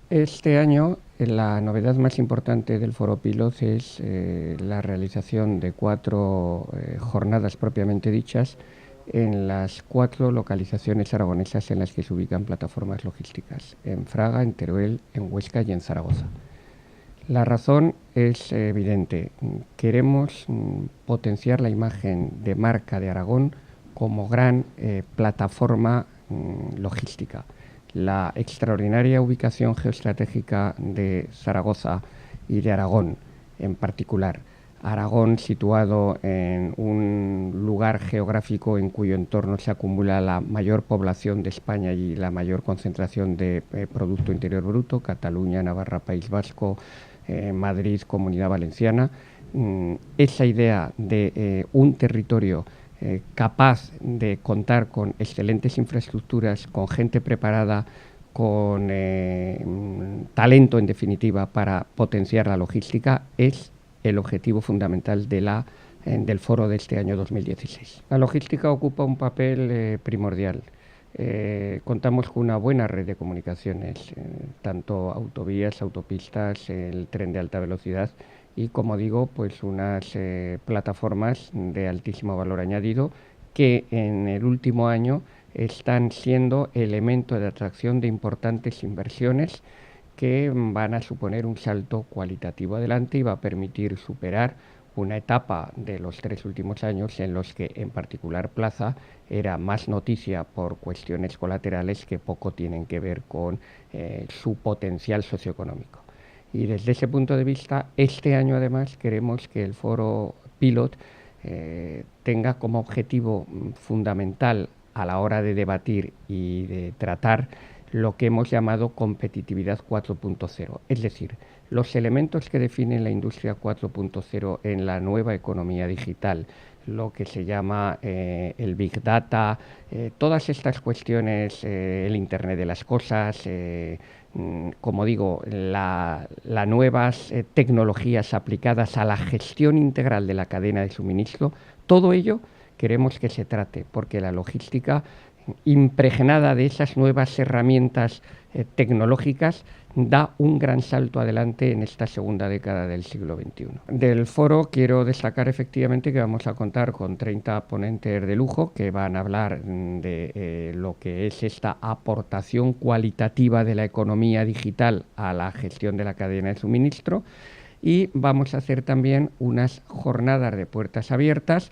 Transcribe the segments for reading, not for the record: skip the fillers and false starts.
Este año la novedad más importante del Foro Pilot es la realización de 4 jornadas propiamente dichas en las 4 localizaciones aragonesas en las que se ubican plataformas logísticas, en Fraga, en Teruel, en Huesca y en Zaragoza. La razón es evidente. Queremos potenciar la imagen de marca de Aragón como gran plataforma logística. La extraordinaria ubicación geoestratégica de Zaragoza y de Aragón en particular. Aragón situado en un lugar geográfico en cuyo entorno se acumula la mayor población de España y la mayor concentración de Producto Interior Bruto, Cataluña, Navarra, País Vasco, Madrid, Comunidad Valenciana. Esa idea de un territorio capaz de contar con excelentes infraestructuras, con gente preparada, con talento en definitiva para potenciar la logística es el objetivo fundamental del foro de este año 2016. La logística ocupa un papel primordial. Contamos con una buena red de comunicaciones, tanto autovías, autopistas, el tren de alta velocidad y, como digo, pues unas plataformas de altísimo valor añadido que en el último año están siendo elemento de atracción de importantes inversiones que van a suponer un salto cualitativo adelante y va a permitir superar una etapa de los 3 últimos años en los que, en particular, Plaza era más noticia por cuestiones colaterales que poco tienen que ver con su potencial socioeconómico. Y desde ese punto de vista, este año además queremos que el foro Pilot tenga como objetivo fundamental a la hora de debatir y de tratar lo que hemos llamado competitividad 4.0, es decir, los elementos que definen la industria 4.0 en la nueva economía digital, lo que se llama el Big Data, todas estas cuestiones, el Internet de las cosas, como digo, las nuevas tecnologías aplicadas a la gestión integral de la cadena de suministro, todo ello queremos que se trate, porque la logística impregnada de esas nuevas herramientas tecnológicas da un gran salto adelante en esta segunda década del siglo XXI. Del foro quiero destacar efectivamente que vamos a contar con 30 ponentes de lujo que van a hablar de lo que es esta aportación cualitativa de la economía digital a la gestión de la cadena de suministro. Y vamos a hacer también unas jornadas de puertas abiertas,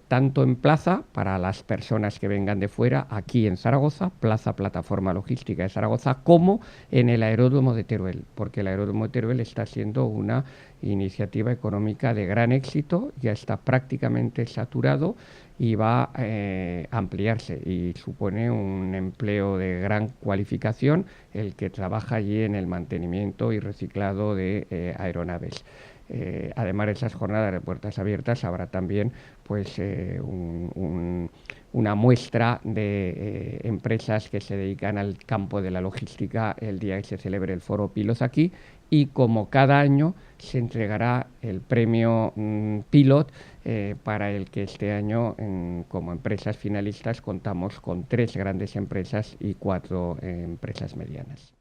tanto en Plaza, para las personas que vengan de fuera, aquí en Zaragoza, Plaza Plataforma Logística de Zaragoza, como en el aeródromo de Teruel, porque el aeródromo de Teruel está siendo una iniciativa económica de gran éxito, ya está prácticamente saturado y va a ampliarse y supone un empleo de gran cualificación el que trabaja allí en el mantenimiento y reciclado de aeronaves. Además de esas jornadas de puertas abiertas, habrá también pues, una muestra de empresas que se dedican al campo de la logística el día que se celebre el Foro Pilot aquí, y como cada año se entregará el premio Pilot para el que este año como empresas finalistas contamos con 3 grandes empresas y 4 empresas medianas.